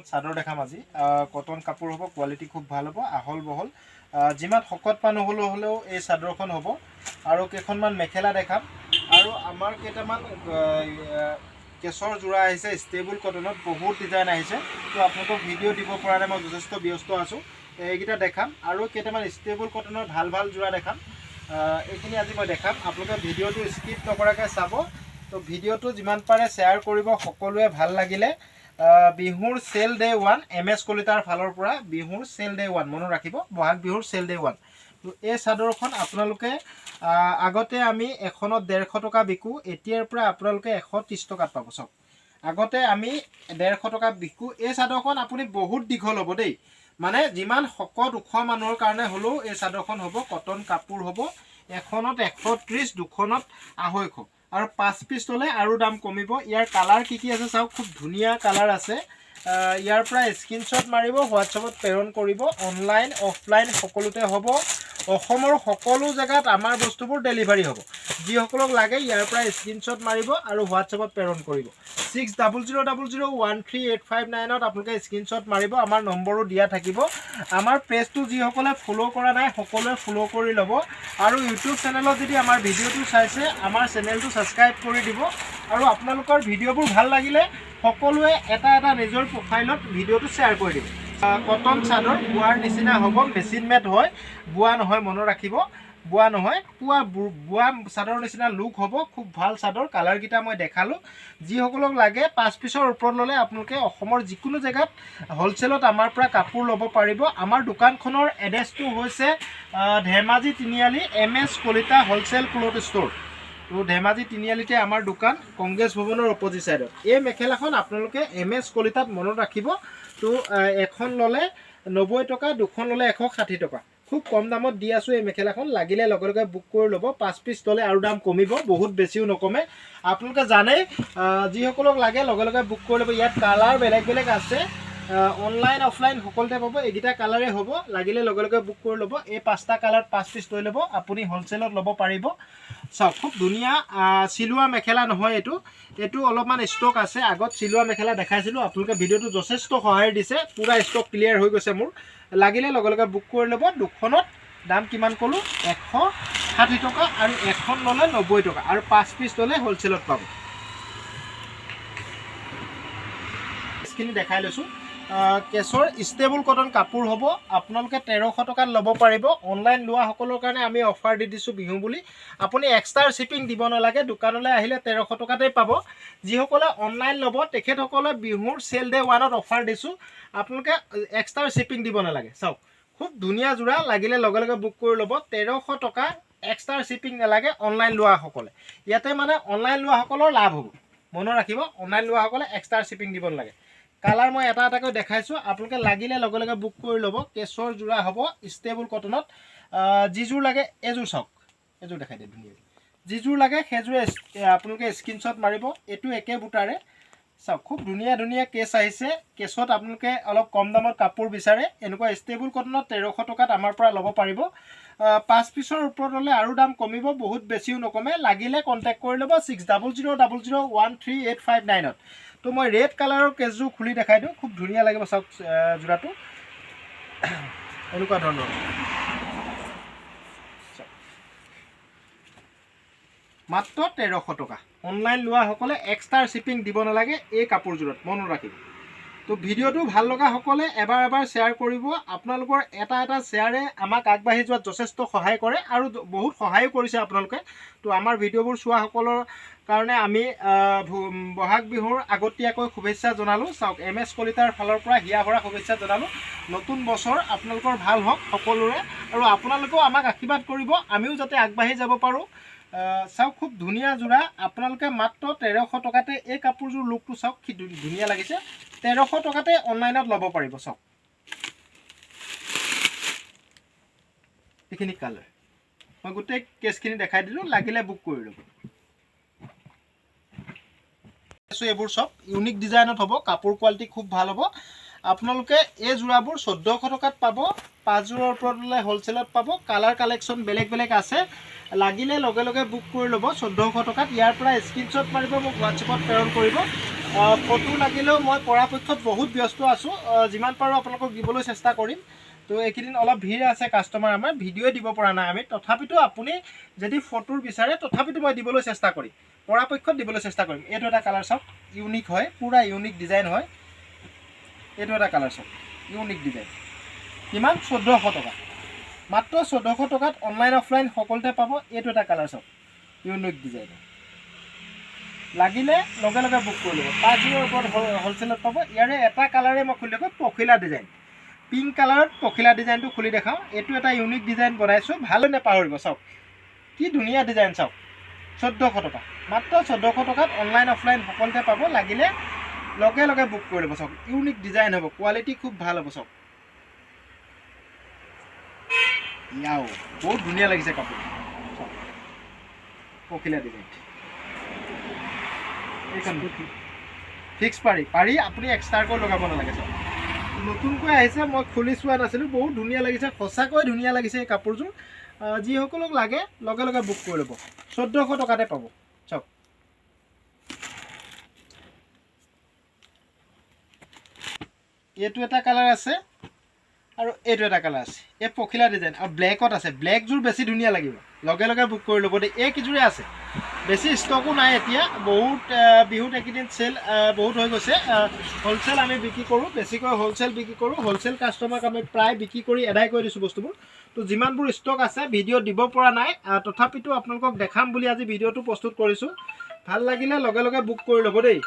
চাদৰ দেখাম আজি কটন কাপোৰ হ'ব কোৱালিটি খুব ভাল হ'ব আহল বহল যিমান শকত মানুহ হ'লেও এই চাদৰখন হ'ব আৰু কেইখনমান মেখেলা দেখাম আৰু আমাৰ কেইটামান কেছৰ যোৰা আহিছে ষ্টেবল কটনত বহুত ডিজাইন আহিছে তো আপোনালোকক ভিডিঅ' দিব পৰা নাই মই যথেষ্ট ব্যস্ত আছোঁ এইকেইটা দেখাম আৰু কেইটামান ষ্টেবল কটনৰ ভাল যোৰা দেখাম এইখিনি আজি মই দেখাম আপোনালোকে ভিডিঅ'টো স্কিপ নকৰাকৈ চাব তো ভিডিঅ'টো যিমান পাৰে শ্বেয়াৰ কৰিব সকলোৱে ভাল লাগিলে বিহুৰ চেল ডে 1 MS কলিতাৰ ফালৰ পৰা বিহুৰ চেল ডে 1 মনত ৰাখিব বহাগ বিহুৰ চেল ডে 1 তো এই চাদৰখন আপোনালোকে আগতে আমি এখনত 150 টকা বিকো এতিয়াৰ পৰা আপোনালোকে 130 টকাত পাব সব আগতে আমি 150 টকা বিকো এই চাদৰখন আপুনি বহুত দীঘল হ'ব দেই মানে যিমান শকত ওখ মানুহৰ কাৰণে হলো এই চাদৰখন হ'ব কটন কাপোৰ হ'ব এখনত 130 দুখনত 250 আৰু 5 পিস ললে আৰু দাম কমিব ইয়াৰ কালাৰ কি আছে চাওক খুব ধুনিয়া কালাৰ আছে ইয়াৰ পৰা স্ক্ৰিনশ্বট মাৰিব হোৱাটছআপত প্ৰেৰণ কৰিব অনলাইন অফলাইন সকলোতে হ'ব অসমৰ সকলো জায়গাত আমাৰ বস্তুবোৰ ডেলিভাৰী হ'ব যিসকলক লাগে ইয়াৰ পৰা স্ক্ৰিনশ্বট মাৰিব আৰু হোৱাটছআপত প্ৰেৰণ কৰিব 6000013859ত আপোনালোকে স্ক্ৰিনশ্বট মাৰিব আমাৰ নম্বৰো দিয়া থাকিব আমাৰ পেজটো যিসকলে ফলো কৰা নাই সকলোৱে ফলো কৰি ল'ব আৰু ইউটিউব চেনেলত যদি আমাৰ ভিডিঅ'টো চাইছে আমাৰ চেনেলটো সাবস্ক্ৰাইব কৰি দিব আৰু আপোনালোকৰ ভিডিঅ'বোৰ ভাল লাগিলে সকলোৱে এটা নিজৰ প্ৰফাইলত ভিডিঅ'টো শ্বেয়াৰ কৰি দিব কটন চাদৰ বুৱাৰ নিচিনা হ'ব মেচিন মেড হয় বুৱা নহয় মনত ৰাখিব বুৱা নহয় বুৱা চাদৰ নিচিনা লুক হ'ব খুব ভাল চাদৰ কালাৰ কিটা মই দেখালো যিসকলক লাগে 5 পিছৰ ওপৰত ললে আপোনালোকে অসমৰ যিকোনো জায়গাত হোলসেলত আমাৰ পৰা কাপোৰ ল'ব পাৰিব আমাৰ দোকানখনৰ এড্ৰেছটো হৈছে ধেমাজি তিনিআলি MS Kalita wholesale cloth store তো ধেমাজি তিনিআলিতে আমাৰ দোকান কংগ্ৰেছ ভৱনৰ অপজিট সাইডত এই মেখেলাখন আপোনালোকে MS কলিতাত মনত ৰাখিব তো এখন ললে 90 টকা দুখন ললে 160 টকা খুব কম দামত দি আছো এই মেখেলাখন লাগিলে লগে বুক কৰি ল'ব 5 পিস ললে আৰু দাম কমিব বহুত বেছিও নকমে আপোনালোকে জানে যিসকলক লাগে লগে বুক কৰি ল'ব ইয়াত কালাৰ বেলেগ আছে অনলাইন অফলাইন সকলোতে পাব এইগিটা কালাৰে হ'ব লাগিলে লগে বুক কৰি ল'ব এই 5টা কালাৰ 5 পিস লৈ ল'ব আপুনি হোলসেলত ল'ব পাৰিব চাওক খুব ধুনিয়া চিলুৱা মেখেলা নহয় এটো অলপমান ষ্টক আছে আগত চিলুৱা মেখেলা দেখাইছিলো আপোনালোকে ভিডিঅ'টো যথেষ্ট সহায় দিছে পুৰা ষ্টক ক্লিয়াৰ হৈ গৈছে মোৰ লাগিলে লগে বুক কৰি ল'ব দুখনত দাম কিমান কলো 160 টকা আৰু এখন ললে 90 টকা আৰু 5 পিস ললে হোলসেলত পাব স্কিন দেখাই লৈছো কেছৰ ষ্টেবল কটন কাপোৰ হ'ব আপোনালোকে 1300 টকাত ল'ব পাৰিব অনলাইন লোৱা সকলৰ কাৰণে আমি অফাৰ দি দিছো বিহু বুলি আপুনি এক্সট্ৰা শিপিং দিব নালাগে দোকানলৈ আহিলে 1300 টকাতেই পাব যিসকলে অনলাইন ল'ব তেখেতসকলে বিহুৰ সেল ডে 1ত অফাৰ দিছো আপোনালোকে এক্সট্ৰা শিপিং দিব নালাগে চাওক খুব ধুনিয়া জোৰা লাগিলে লগে বুক কৰি ল'ব 1300 টকা এক্সট্ৰা শিপিং নালাগে অনলাইন লোৱা সকলে ইয়াতে মানে অনলাইন লোৱা সকলৰ লাভ হ'ব মনত ৰাখিব অনলাইন লোৱা সকলে এক্সট্ৰা শিপিং দিব নালাগে কালাৰ মই এটাকৈ দেখাইছো আপোনালোকে লাগিলে লগে বুক কৰি ল'ব কেছৰ জোৰা হ'ব ষ্টেবল কটনত জিজুৰ লাগে এজুৰ চাওক এজুৰ দেখাই দিম ধুনিয়া জিজুৰ লাগে সেজুৰে আপোনালোকে স্ক্ৰিনশ্বট মাৰিব এটো একে বুটাৰে চাওক খুব ধুনিয়া কেছ আহিছে কেছত আপোনালোকে অলপ কম দামত কাপোৰ বিচাৰে এনেকুৱা ষ্টেবল কটনত 1300 টকাত আমাৰ পৰা ল'ব পাৰিব 5 পিছৰ ওপৰত হলে আৰু দাম কমিব বহুত বেছিও নকমে লাগিলে কন্টাক্ট কৰি ল'ব 6000013859ত তো মই ৰেড কালাৰৰ কেছজোৰ খুলি দেখাই দিওঁ খুব ধুনিয়া লাগিব চাওক জোৰাটো এনেকুৱা ধৰণৰ মাত্ৰ 1300 টকা অনলাইন লোৱা সকলে এক্সট্ৰা শিপিং দিব নালাগে এই কাপোৰজোৰত মনত ৰাখিব তো ভিডিঅ'টো ভাল লগা সকলে এবাৰ শ্বেয়াৰ কৰিব আপোনালোকৰ এটা শ্বেয়াৰে আমাক আগবাঢ়ি যোৱাত যথেষ্ট সহায় কৰে আৰু বহুত সহায়ো কৰিছে আপোনালোকে তো আমাৰ ভিডিঅ'বোৰ চোৱা সকলৰ কাৰণে আমি বহাগ বিহুৰ আগতীয়াকৈ শুভেচ্ছা জনালো চাওক MS কলিতাৰ ফালৰ পৰা হিয়া ভৰা শুভেচ্ছা জনালো নতুন বছৰ আপোনালোকৰ ভাল হওক সকলোৰে আৰু আপোনালোকেও আমাক আশীৰ্বাদ কৰিব আমিও যাতে আগবাঢ়ি যাব পাৰো চাওক খুব ধুনিয়া জোৰা আপোনালোকে মাত্ৰ 1300 টকাতে এই কাপোৰজোৰ লুকটো চাওক কি ধুনিয়া লাগিছে 1300 টকাতে অনলাইনত ল'ব পাৰিব চাওক এইখিনি কালাৰ মই গোটেই কেছখিনি দেখাই দিলো লাগিলে বুক কৰি ল'ব এইবোৰ সব ইউনিক ডিজাইনত হ'ব কাপোৰ কোৱালিটি খুব ভাল হ'ব আপোনালোকে এই যোৰাবোৰ 1400 টকাত পাব 5 যোৰৰ ওপৰত ল'লে হোলচেলত পাব কালাৰ কালেকশ্যন বেলেগ বেলেগ আছে লাগিলে লগে লগে বুক কৰি ল'ব 1400 টকাত ইয়াৰ পৰা স্ক্ৰীনশ্বট মাৰিব মোক হোৱাটছএপত প্ৰেৰণ কৰিব ফটো লাগিলেও মই পৰাপক্ষত বহুত ব্যস্ত আছোঁ যিমান পাৰোঁ আপোনালোকক দিবলৈ চেষ্টা কৰিম তো এইকেইদিন অলপ ভিৰ আছে কাষ্টমাৰ আমাৰ ভিডিঅ' দিব পৰা নাই আমি তথাপিতো আপুনি যদি ফটোৰ বিচাৰে তথাপিতো মই দিবলৈ চেষ্টা কৰিম পৰাপক্ষত দিবলৈ চেষ্টা কৰিম এইটো এটা কালাৰ চাওক ইউনিক হয় পুৰা ইউনিক ডিজাইন হয় এইটো এটা কালাৰ চাওক ইউনিক ডিজাইন কিমান 1400 টকা মাত্ৰ 1400 টকাত অনলাইন অফলাইন সকলোতে পাব এইটো এটা কালাৰ চাওক ইউনিক ডিজাইন লাগিলে লগে লগে বুক কৰি ল'ব 5 যোৰৰ ওপৰত হোলচেলত পাব ইয়াৰে এটা কালাৰে মই খুলি দেখুৱাম পখিলা ডিজাইন পিংক কালাৰত পখিলা ডিজাইনটো খুলি দেখাওঁ এইটো এটা ইউনিক ডিজাইন বনাইছোঁ ভাল নেপাহৰিব চাওক কি ধুনীয়া ডিজাইন চাওক 1400 টকা মাত্ৰ 1400 টকাত অনলাইন অফলাইন সকলোতে পাব লাগিলে লগে লগে বুক কৰি ল'ব চাওক ইউনিক ডিজাইন হ'ব কোৱালিটি খুব ভাল হ'ব চাওক ইয়াও বহুত ধুনীয়া লাগিছে কাপোৰ চাওক পখিলা ডিজাইন এইখন ফিক্স পাৰি আপুনি এক্সট্ৰাকৈ লগাব নালাগে চাওক নতুনকৈ আহিছে মই খুলি চোৱা নাছিলোঁ বহুত ধুনীয়া লাগিছে সঁচাকৈ ধুনীয়া লাগিছে এই কাপোৰযোৰ যিসকলক লাগে লগে লগে বুক কৰি ল'ব 1400 টকাতে পাব চাওক এইটো এটা কালাৰ আছে আৰু এইটো এটা কালাৰ আছে এই পখিলা ডিজাইন আৰু ব্লেকত আছে ব্লেকযোৰ বেছি ধুনীয়া লাগিব লগে লগে বুক কৰি ল'ব দেই এইকেইযোৰে আছে বেছি ষ্টকো নাই এতিয়া বহুত বিহুত এইকেইদিন চেল বহুত হৈ গৈছে হোলচেল আমি বিক্ৰী কৰোঁ বেছিকৈ হোলচেল বিক্ৰী কৰোঁ হোলচেল কাষ্টমাৰক আমি প্ৰায় বিক্ৰী কৰি এদাই কৰি দিছোঁ বস্তুবোৰ তো যিমানবোৰ ষ্টক আছে ভিডিঅ' দিব পৰা নাই তথাপিতো আপোনালোকক দেখাম বুলি আজি ভিডিঅ'টো প্ৰস্তুত কৰিছোঁ ভাল লাগিলে লগে লগে বুক কৰি ল'ব দেই